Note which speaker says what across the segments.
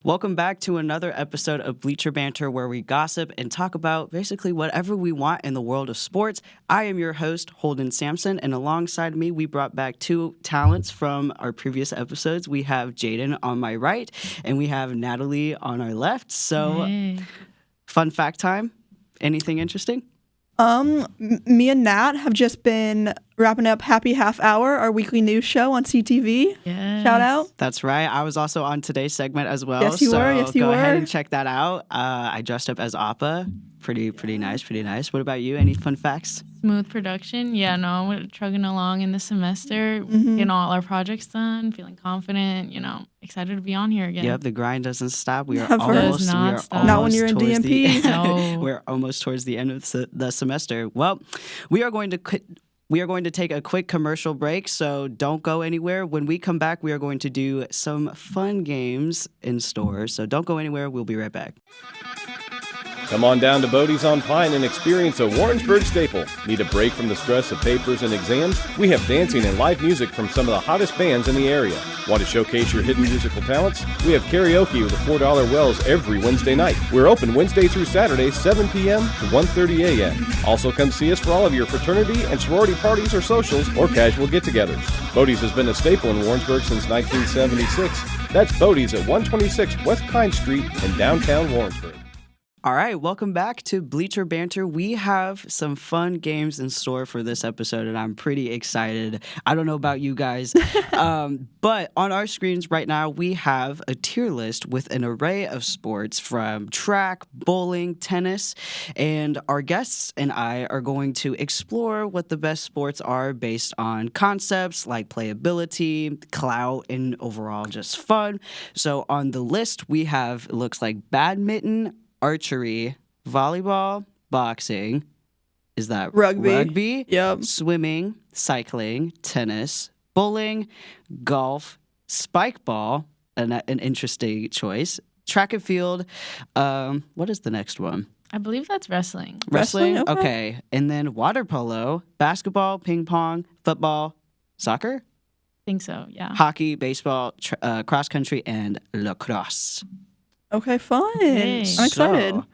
Speaker 1: Welcome back to another episode of Bleacher Banter, where we gossip and talk about basically whatever we want in the world of sports. I am your host, Holden Sampson, and alongside me, we brought back two talents from our previous episodes. We have Jaden on my right, and we have Natalie on our left. So, Fun fact time. Anything interesting?
Speaker 2: Me and Nat have just been wrapping up Happy Half Hour, our weekly news show on CTV.
Speaker 3: Yes.
Speaker 2: Shout out.
Speaker 1: That's right. I was also on today's segment as well.
Speaker 2: Yes, you were. Yes, you
Speaker 1: go
Speaker 2: were.
Speaker 1: ahead and check that out. I dressed up as Appa. Pretty nice. What about you? Any fun facts?
Speaker 3: Smooth production. Yeah, no, we're trugging along in the semester, getting all our projects done, feeling confident, excited to be on here again.
Speaker 1: Yep, the grind doesn't stop. We are
Speaker 2: Never.
Speaker 1: almost.
Speaker 3: Does not
Speaker 1: we are
Speaker 3: stop.
Speaker 1: almost
Speaker 2: Not when you're in
Speaker 1: towards
Speaker 2: DMP.
Speaker 3: No.
Speaker 1: We're almost towards the end of the semester. Well, we are going to take a quick commercial break, so don't go anywhere. When we come back, we are going to do some fun games in store. So don't go anywhere. We'll be right back.
Speaker 4: Come on down to Bodie's on Pine and experience a Warrensburg staple. Need a break from the stress of papers and exams? We have dancing and live music from some of the hottest bands in the area. Want to showcase your hidden musical talents? We have karaoke with the $4 Wells every Wednesday night. We're open Wednesday through Saturday, 7 p.m. to 1:30 a.m. Also come see us for all of your fraternity and sorority parties or socials or casual get-togethers. Bodie's has been a staple in Warrensburg since 1976. That's Bodie's at 126 West Pine Street in downtown Warrensburg.
Speaker 1: All right, welcome back to Bleacher Banter. We have some fun games in store for this episode, and I'm pretty excited. I don't know about you guys, but on our screens right now, we have a tier list with an array of sports from track, bowling, tennis, and our guests and I are going to explore what the best sports are based on concepts like playability, clout, and overall just fun. So on the list, we have, it looks like badminton, archery, volleyball, boxing. Is that
Speaker 2: Rugby. Yep.
Speaker 1: Swimming, cycling, tennis, bowling, golf, spike ball, an interesting choice. Track and field. What is the next one?
Speaker 3: I believe that's wrestling.
Speaker 1: Wrestling?
Speaker 2: Okay.
Speaker 1: And then water polo, basketball, ping pong, football, soccer,
Speaker 3: I think so, yeah.
Speaker 1: hockey, baseball, cross country, and lacrosse.
Speaker 2: Okay, fun.
Speaker 3: Yay.
Speaker 2: I'm excited.
Speaker 1: So,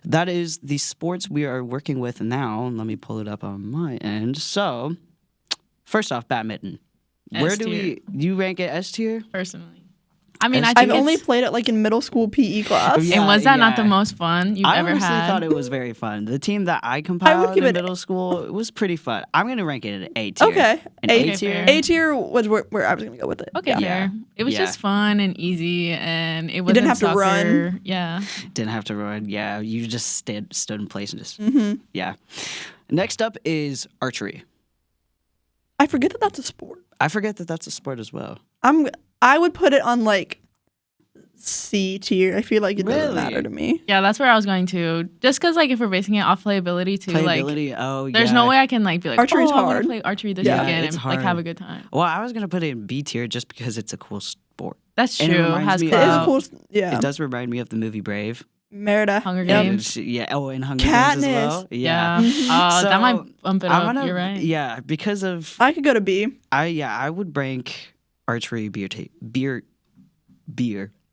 Speaker 1: that is the sports we are working with now. Let me pull it up on my end. So, first off, badminton. Where do
Speaker 3: S-tier.
Speaker 1: you rank it S tier?
Speaker 3: Personally. I mean, I
Speaker 1: I've
Speaker 3: think
Speaker 2: I've only
Speaker 3: it's-
Speaker 2: played it like in middle school PE class.
Speaker 1: Yeah.
Speaker 3: And was that not the
Speaker 1: yeah.
Speaker 3: most fun you've
Speaker 1: I
Speaker 3: ever
Speaker 1: honestly
Speaker 3: had?
Speaker 1: thought it was very fun. The team that I compiled
Speaker 2: give
Speaker 1: in
Speaker 2: it-
Speaker 1: middle school, it was pretty fun. I'm going to rank it an A tier.
Speaker 2: Okay.
Speaker 1: An
Speaker 2: A
Speaker 1: A tier.
Speaker 3: fair.
Speaker 2: A tier was where I was going to go with it.
Speaker 3: Okay,
Speaker 2: Yeah.
Speaker 3: fair. It was
Speaker 1: Yeah.
Speaker 3: just fun and easy, and it wasn't
Speaker 2: didn't have to
Speaker 3: soccer.
Speaker 2: run.
Speaker 3: Yeah.
Speaker 1: Didn't have to run. Yeah, you just stood in place and just,
Speaker 2: Mm-hmm.
Speaker 1: yeah. Next up is archery.
Speaker 2: I forget that that's a sport.
Speaker 1: I forget that that's a sport as well.
Speaker 2: I would put it on like C tier. I feel like it doesn't
Speaker 1: Really?
Speaker 2: matter to me.
Speaker 3: Yeah, that's where I was going to. Just because, if we're basing it off playability, too,
Speaker 1: Playability,
Speaker 3: there's
Speaker 1: yeah.
Speaker 3: no way I can, be like,
Speaker 2: Archery's
Speaker 3: I want
Speaker 2: hard.
Speaker 3: to play archery this
Speaker 2: Yeah,
Speaker 3: weekend
Speaker 1: it's
Speaker 3: and,
Speaker 1: hard.
Speaker 3: have a good time.
Speaker 1: Well, I was going to put it in B tier just because it's a cool sport.
Speaker 3: That's
Speaker 1: And it
Speaker 3: true.
Speaker 1: reminds
Speaker 3: Has
Speaker 1: me
Speaker 2: It is a
Speaker 3: clout.
Speaker 2: cool. Yeah.
Speaker 1: It does remind me of the movie Brave.
Speaker 2: Merida.
Speaker 3: Hunger
Speaker 2: Yep.
Speaker 3: Games.
Speaker 1: Yeah. Oh, and Hunger Games as
Speaker 2: Katniss.
Speaker 1: well.
Speaker 3: Yeah.
Speaker 1: Yeah.
Speaker 3: That might bump it
Speaker 1: I'm
Speaker 3: up.
Speaker 1: gonna-
Speaker 3: You're right.
Speaker 1: Yeah, because of
Speaker 2: I could go to B.
Speaker 1: I would rank archery B tier.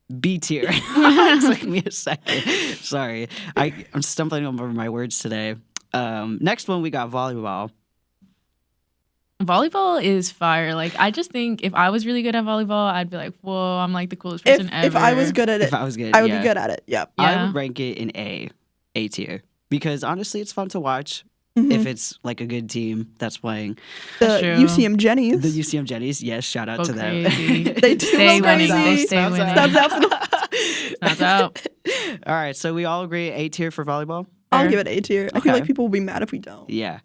Speaker 1: It took me a second. Sorry, I'm stumbling over my words today. Next one we got volleyball.
Speaker 3: Volleyball is fire. I just think if I was really good at volleyball, I'd be like, whoa, I'm the coolest person ever.
Speaker 2: If I was good at it,
Speaker 1: If I was good,
Speaker 2: I would
Speaker 1: yeah.
Speaker 2: be good at it. Yep.
Speaker 1: I
Speaker 3: Yeah.
Speaker 1: would rank it in A tier, because honestly, it's fun to watch.
Speaker 2: Mhm.
Speaker 1: If it's like a good team that's playing.
Speaker 2: The
Speaker 3: That's true.
Speaker 2: UCM Jennies.
Speaker 1: The UCM Jennies, yes, shout out
Speaker 3: Go
Speaker 1: to them.
Speaker 3: crazy.
Speaker 2: They do
Speaker 3: Stay
Speaker 2: go
Speaker 3: winning.
Speaker 2: crazy.
Speaker 3: They stay winning.
Speaker 2: Snaps out.
Speaker 3: Snaps out.
Speaker 1: All right, so we all agree A tier for volleyball?
Speaker 2: I'll
Speaker 3: Fair.
Speaker 2: give it A tier. I feel
Speaker 1: Okay.
Speaker 2: like people will be mad if we don't.
Speaker 1: Yeah.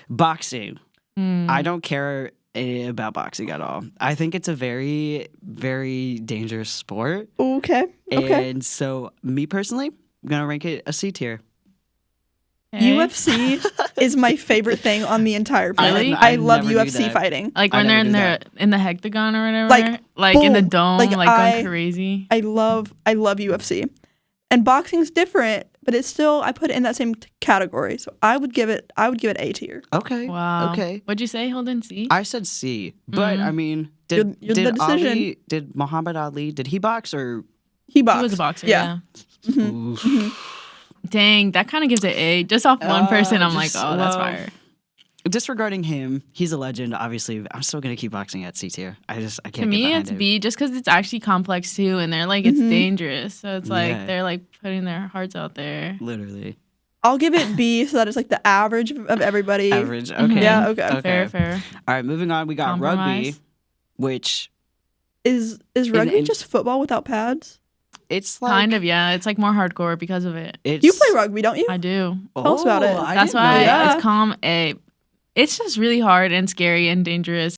Speaker 1: Boxing.
Speaker 3: Mm.
Speaker 1: I don't care about boxing at all. I think it's a very, very dangerous sport.
Speaker 2: Okay. Okay.
Speaker 1: And so, me personally, I'm going to rank it a C tier.
Speaker 3: Okay.
Speaker 2: UFC is my favorite thing on the entire planet.
Speaker 3: Really?
Speaker 2: I
Speaker 1: I
Speaker 2: love
Speaker 1: never knew
Speaker 2: UFC
Speaker 1: that.
Speaker 2: fighting.
Speaker 3: Like
Speaker 1: I
Speaker 3: when they're
Speaker 1: never
Speaker 3: in
Speaker 1: do
Speaker 3: in the hectagon or whatever,
Speaker 2: Like,
Speaker 3: in the
Speaker 2: boom.
Speaker 3: dome,
Speaker 2: Like,
Speaker 3: going crazy.
Speaker 2: I love UFC. And boxing's different, but it's still I put it in that same category. So I would give it A tier.
Speaker 1: Okay.
Speaker 3: Wow.
Speaker 1: Okay.
Speaker 3: What'd you say, Holden? C?
Speaker 1: I said C, but
Speaker 3: Mhm.
Speaker 1: I mean, did
Speaker 2: You're the decision.
Speaker 1: Muhammad Ali, did he box or
Speaker 2: He boxed.
Speaker 3: He was a boxer.
Speaker 2: Yeah.
Speaker 3: Yeah.
Speaker 1: Oof.
Speaker 3: Dang, that kind of gives it A. Just off one person, I'm like,
Speaker 1: just-
Speaker 3: oh, that's
Speaker 1: well,
Speaker 3: fire.
Speaker 1: Disregarding him, he's a legend. Obviously, I'm still gonna keep boxing at C tier. I can't.
Speaker 3: To
Speaker 1: get
Speaker 3: me,
Speaker 1: behind
Speaker 3: it's
Speaker 1: it.
Speaker 3: B just because it's actually complex too, and they're like, it's dangerous. So it's like
Speaker 1: Yeah.
Speaker 3: they're like putting their hearts out there.
Speaker 1: Literally
Speaker 2: I'll give it B, so that it's like the average of everybody.
Speaker 1: average. Okay.
Speaker 2: Yeah, okay.
Speaker 3: Fair.
Speaker 1: All right, moving on. We got rugby,
Speaker 3: Compromise.
Speaker 1: which
Speaker 2: Is rugby
Speaker 1: and-
Speaker 2: just football without pads?
Speaker 1: it's like
Speaker 3: Kind of, yeah. It's like more hardcore because of it.
Speaker 1: It's,
Speaker 2: You play rugby, don't you?
Speaker 3: I do.
Speaker 2: Tell us about it.
Speaker 1: I
Speaker 3: That's
Speaker 1: didn't know
Speaker 3: why
Speaker 1: that.
Speaker 3: it's calm A. It's just really hard and scary and dangerous.